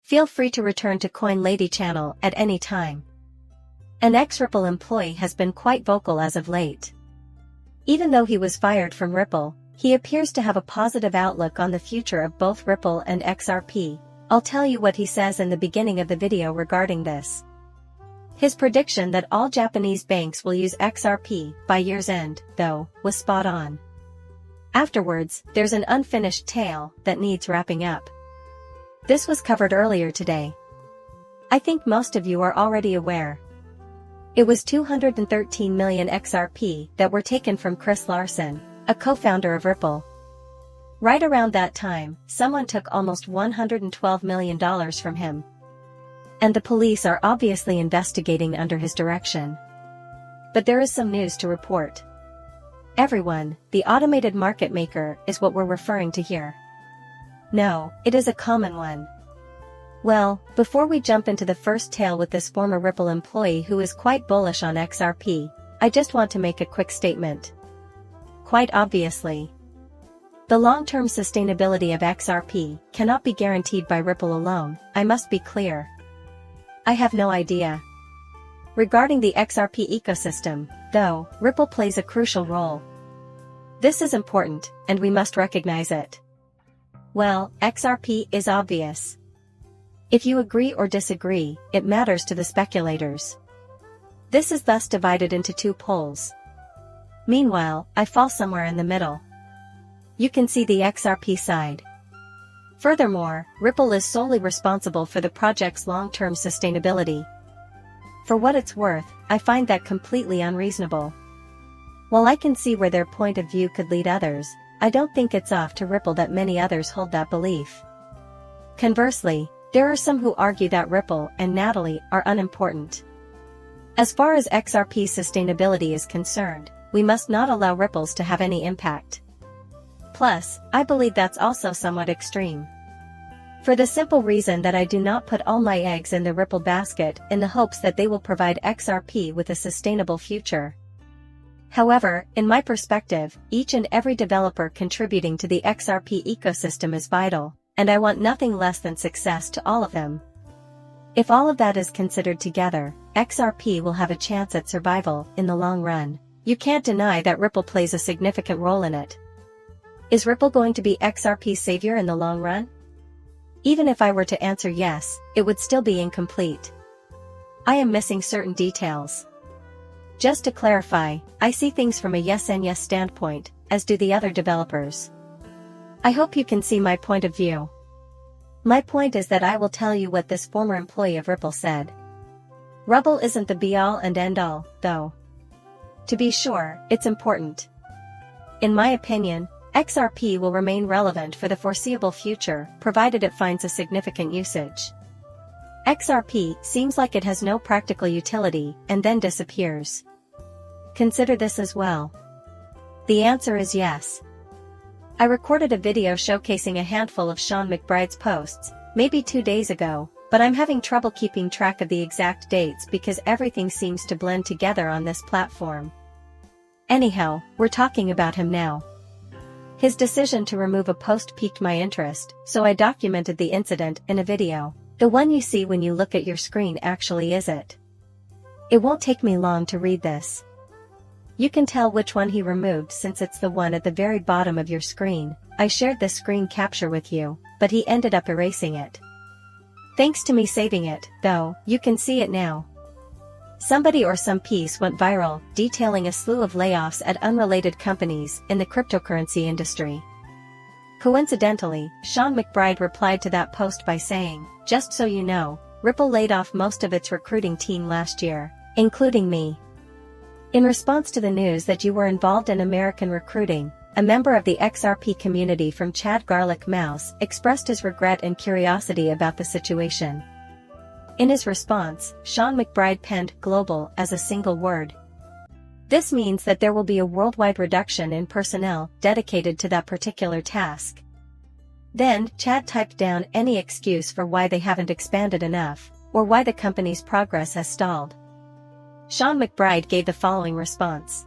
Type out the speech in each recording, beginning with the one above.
Feel free to return to CoinLady channel at any time. An ex-Ripple employee has been quite vocal as of late. Even though he was fired from Ripple, he appears to have a positive outlook on the future of both Ripple and XRP. I'll tell you what he says in the beginning of the video regarding this. His prediction that all Japanese banks will use XRP by year's end, though, was spot on. Afterwards, there's an unfinished tale that needs wrapping up. This was covered earlier today. I think most of you are already aware. It was 213 million XRP that were taken from Chris Larsen, a co-founder of Ripple. Right around that time, someone took almost $112 million from him. And the police are obviously investigating under his direction. But there is some news to report. Everyone, the automated market maker, is what we're referring to here. No, it is a common one. Well, before we jump into the first tale with this former Ripple employee who is quite bullish on XRP, I just want to make a quick statement. Quite obviously, the long-term sustainability of XRP cannot be guaranteed by Ripple alone, I must be clear. I have no idea. Regarding the XRP ecosystem, though, Ripple plays a crucial role. This is important, and we must recognize it. Well, XRP is obvious. If you agree or disagree, it matters to the speculators. This is thus divided into two poles. Meanwhile, I fall somewhere in the middle. You can see the XRP side. Furthermore, Ripple is solely responsible for the project's long-term sustainability. For what it's worth, I find that completely unreasonable. While I can see where their point of view could lead others, I don't think it's off to Ripple that many others hold that belief. Conversely, there are some who argue that Ripple and Natalie are unimportant. As far as XRP's sustainability is concerned, we must not allow Ripples to have any impact. Plus, I believe that's also somewhat extreme. For the simple reason that I do not put all my eggs in the Ripple basket in the hopes that they will provide XRP with a sustainable future. However, in my perspective, each and every developer contributing to the XRP ecosystem is vital, and I want nothing less than success to all of them. If all of that is considered together, XRP will have a chance at survival in the long run. You can't deny that Ripple plays a significant role in it. Is Ripple going to be XRP's savior in the long run? Even if I were to answer yes, it would still be incomplete. I am missing certain details. Just to clarify, I see things from a yes and yes standpoint, as do the other developers. I hope you can see my point of view. My point is that I will tell you what this former employee of Ripple said. Ripple isn't the be-all and end-all, though. To be sure, it's important. In my opinion, XRP will remain relevant for the foreseeable future, provided it finds a significant usage. XRP seems like it has no practical utility, and then disappears. Consider this as well. The answer is yes. I recorded a video showcasing a handful of Sean McBride's posts, maybe 2 days ago, but I'm having trouble keeping track of the exact dates because everything seems to blend together on this platform. Anyhow, we're talking about him now. His decision to remove a post piqued my interest, so I documented the incident in a video. The one you see when you look at your screen actually is it. It won't take me long to read this. You can tell which one he removed since it's the one at the very bottom of your screen. I shared the screen capture with you, but he ended up erasing it. Thanks to me saving it, though, you can see it now. Somebody or some piece went viral, detailing a slew of layoffs at unrelated companies in the cryptocurrency industry. Coincidentally, Sean McBride replied to that post by saying, "Just so you know, Ripple laid off most of its recruiting team last year, including me." In response to the news that you were involved in American recruiting, a member of the XRP community from Chad Garlic Mouse expressed his regret and curiosity about the situation. In his response, Sean McBride penned "global" as a single word. This means that there will be a worldwide reduction in personnel dedicated to that particular task. Then, Chad typed down any excuse for why they haven't expanded enough, or why the company's progress has stalled. Sean McBride gave the following response.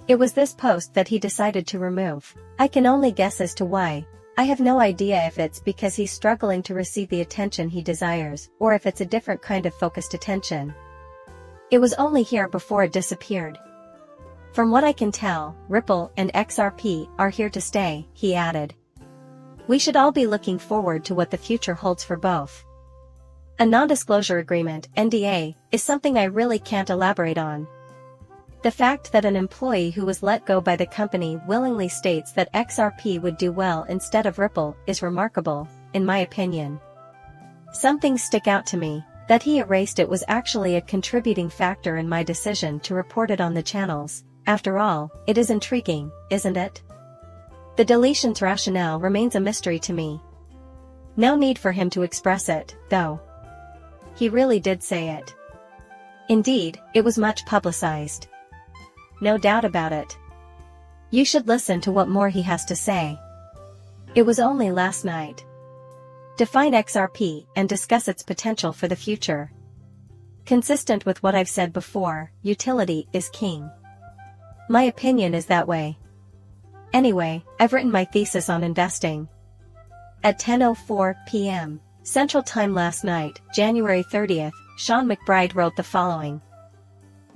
It was this post that he decided to remove. I can only guess as to why, I have no idea if it's because he's struggling to receive the attention he desires, or if it's a different kind of focused attention. It was only here before it disappeared. From what I can tell, Ripple and XRP are here to stay, he added. We should all be looking forward to what the future holds for both. A non-disclosure agreement, NDA, is something I really can't elaborate on. The fact that an employee who was let go by the company willingly states that XRP would do well instead of Ripple is remarkable, in my opinion. Some things stick out to me. That he erased it was actually a contributing factor in my decision to report it on the channels. After all, it is intriguing, isn't it? The deletion's rationale remains a mystery to me. No need for him to express it, though. He really did say it. Indeed, it was much publicized. No doubt about it. You should listen to what more he has to say. It was only last night. Define XRP and discuss its potential for the future. Consistent with what I've said before, utility is king. My opinion is that way. Anyway, I've written my thesis on investing. At 10:04 p.m. Central Time last night, January 30th, Sean McBride wrote the following.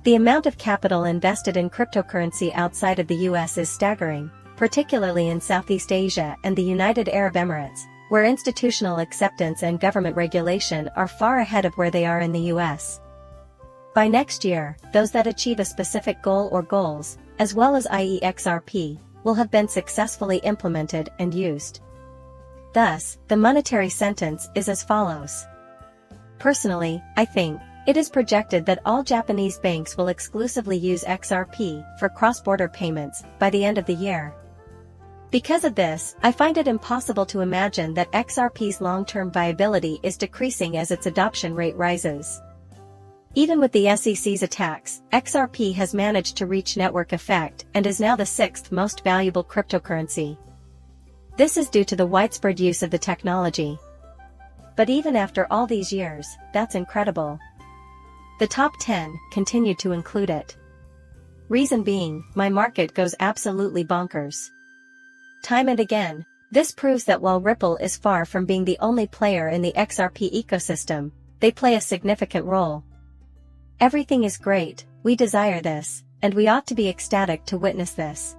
The amount of capital invested in cryptocurrency outside of the US is staggering, particularly in Southeast Asia and the United Arab Emirates, where institutional acceptance and government regulation are far ahead of where they are in the US. By next year, those that achieve a specific goal or goals, as well as i.e. XRP, will have been successfully implemented and used. Thus, the monetary sentence is as follows. Personally, I think, it is projected that all Japanese banks will exclusively use XRP for cross-border payments by the end of the year. Because of this, I find it impossible to imagine that XRP's long-term viability is decreasing as its adoption rate rises. Even with the SEC's attacks, XRP has managed to reach network effect and is now the sixth most valuable cryptocurrency. This is due to the widespread use of the technology. But even after all these years, that's incredible. The top 10 continued to include it. Reason being, my market goes absolutely bonkers. Time and again, this proves that while Ripple is far from being the only player in the XRP ecosystem, they play a significant role. Everything is great, we desire this, and we ought to be ecstatic to witness this.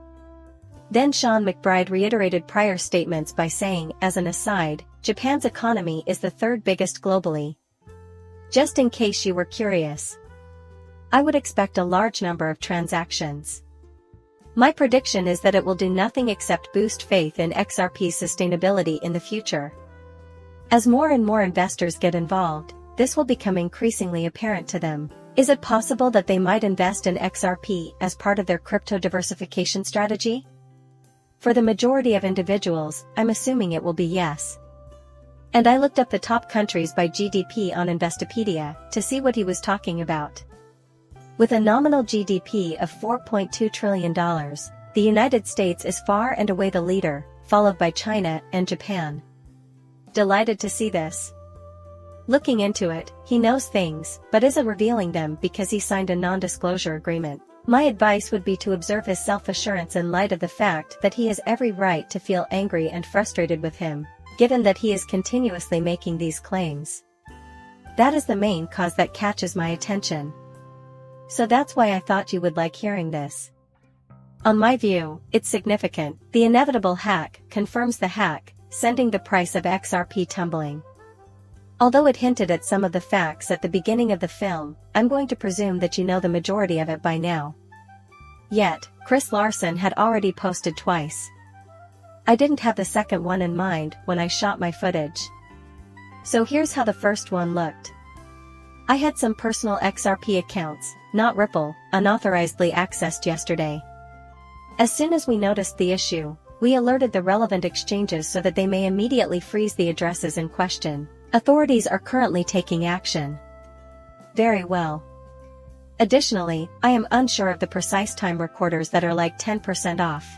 Then Sean McBride reiterated prior statements by saying, as an aside, Japan's economy is the third biggest globally. Just in case you were curious. I would expect a large number of transactions. My prediction is that it will do nothing except boost faith in XRP's sustainability in the future. As more and more investors get involved, this will become increasingly apparent to them. Is it possible that they might invest in XRP as part of their crypto diversification strategy? For the majority of individuals, I'm assuming it will be yes. And I looked up the top countries by GDP on Investopedia to see what he was talking about. With a nominal GDP of $4.2 trillion, the United States is far and away the leader, followed by China and Japan. Delighted to see this. Looking into it, he knows things, but isn't revealing them because he signed a non-disclosure agreement. My advice would be to observe his self-assurance in light of the fact that he has every right to feel angry and frustrated with him, given that he is continuously making these claims. That is the main cause that catches my attention. So that's why I thought you would like hearing this. On my view, it's significant. The inevitable hack confirms the hack, sending the price of XRP tumbling. Although it hinted at some of the facts at the beginning of the film, I'm going to presume that you know the majority of it by now. Yet, Chris Larson had already posted twice. I didn't have the second one in mind when I shot my footage. So here's how the first one looked. I had some personal XRP accounts, not Ripple, unauthorizedly accessed yesterday. As soon as we noticed the issue, we alerted the relevant exchanges so that they may immediately freeze the addresses in question. Authorities are currently taking action. Very well. Additionally, I am unsure of the precise time recorders that are like 10% off.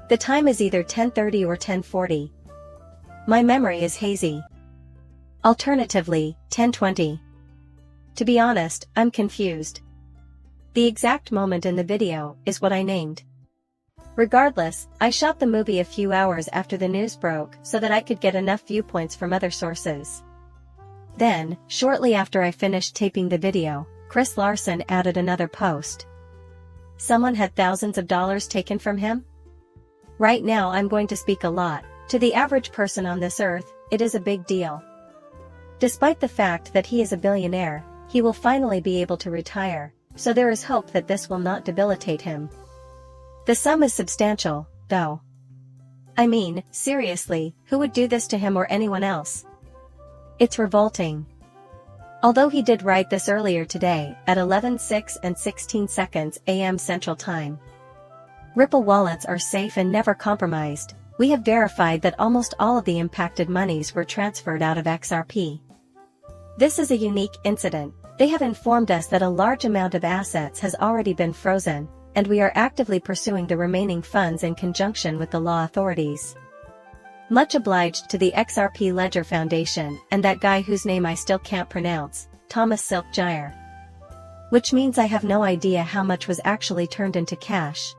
The time is either 10:30 or 10:40. My memory is hazy. Alternatively, 10:20. To be honest, I'm confused. The exact moment in the video is what I named. Regardless, I shot the movie a few hours after the news broke so that I could get enough viewpoints from other sources. Then, shortly after I finished taping the video, Chris Larson added another post. Someone had thousands of dollars taken from him? Right now I'm going to speak a lot. To the average person on this earth, it is a big deal. Despite the fact that he is a billionaire, he will finally be able to retire, so there is hope that this will not debilitate him. The sum is substantial, though. I mean, seriously, who would do this to him or anyone else? It's revolting. Although he did write this earlier today, at 11:06:16 a.m. Central Time. Ripple wallets are safe and never compromised. We have verified that almost all of the impacted monies were transferred out of XRP. This is a unique incident. They have informed us that a large amount of assets has already been frozen, and we are actively pursuing the remaining funds in conjunction with the law authorities. Much obliged to the XRP Ledger Foundation and that guy whose name I still can't pronounce, Thomas Silk Gyre. Which means I have no idea how much was actually turned into cash.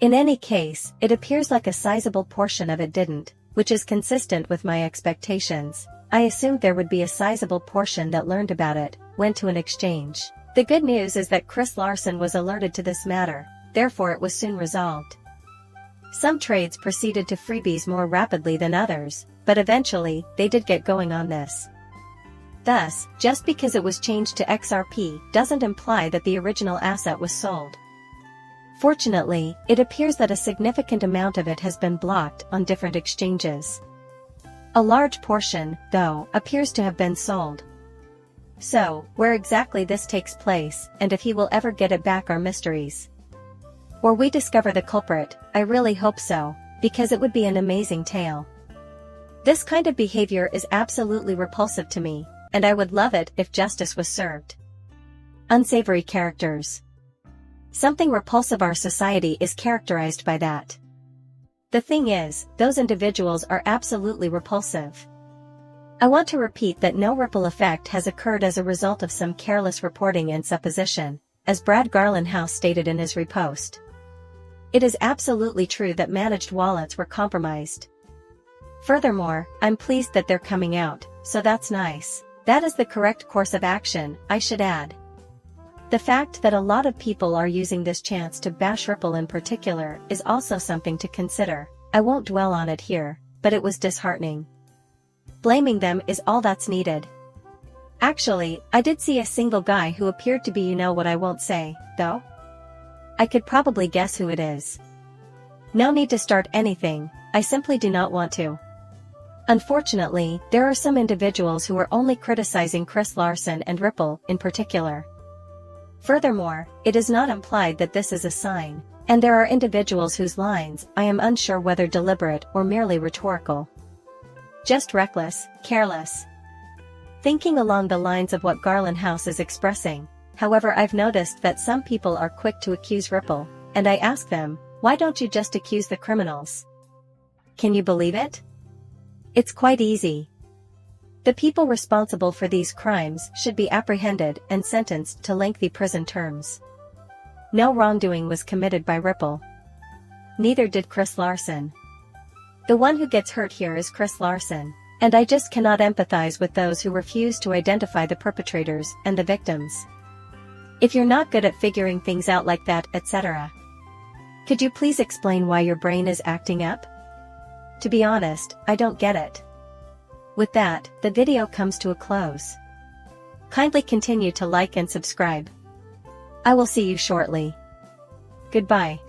In any case, it appears like a sizable portion of it didn't, which is consistent with my expectations. I assumed there would be a sizable portion that learned about it, went to an exchange. The good news is that Chris Larson was alerted to this matter, therefore it was soon resolved. Some trades proceeded to freebies more rapidly than others, but eventually, they did get going on this. Thus, just because it was changed to XRP doesn't imply that the original asset was sold. Fortunately, it appears that a significant amount of it has been blocked on different exchanges. A large portion, though, appears to have been sold. So, where exactly this takes place, and if he will ever get it back are mysteries. Or we discover the culprit. I really hope so, because it would be an amazing tale. This kind of behavior is absolutely repulsive to me, and I would love it if justice was served. Unsavory characters. Something repulsive. Our society is characterized by that. The thing is, those individuals are absolutely repulsive. I want to repeat that no ripple effect has occurred as a result of some careless reporting and supposition, as Brad Garlandhouse stated in his repost. It is absolutely true that managed wallets were compromised. Furthermore, I'm pleased that they're coming out, so that's nice. That is the correct course of action, I should add. The fact that a lot of people are using this chance to bash Ripple in particular is also something to consider. I won't dwell on it here, but it was disheartening. Blaming them is all that's needed. Actually, I did see a single guy who appeared to be what I won't say, though. I could probably guess who it is. No need to start anything, I simply do not want to. Unfortunately, there are some individuals who are only criticizing Chris Larson and Ripple in particular. Furthermore, it is not implied that this is a sign, and there are individuals whose lines I am unsure whether deliberate or merely rhetorical. Just reckless, careless. Thinking along the lines of what Garlandhouse is expressing, however, I've noticed that some people are quick to accuse Ripple, and I ask them, why don't you just accuse the criminals? Can you believe it? It's quite easy. The people responsible for these crimes should be apprehended and sentenced to lengthy prison terms. No wrongdoing was committed by Ripple. Neither did Chris Larson. The one who gets hurt here is Chris Larson, and I just cannot empathize with those who refuse to identify the perpetrators and the victims. If you're not good at figuring things out like that, etc. Could you please explain why your brain is acting up? To be honest, I don't get it. With that, the video comes to a close. Kindly continue to like and subscribe. I will see you shortly. Goodbye.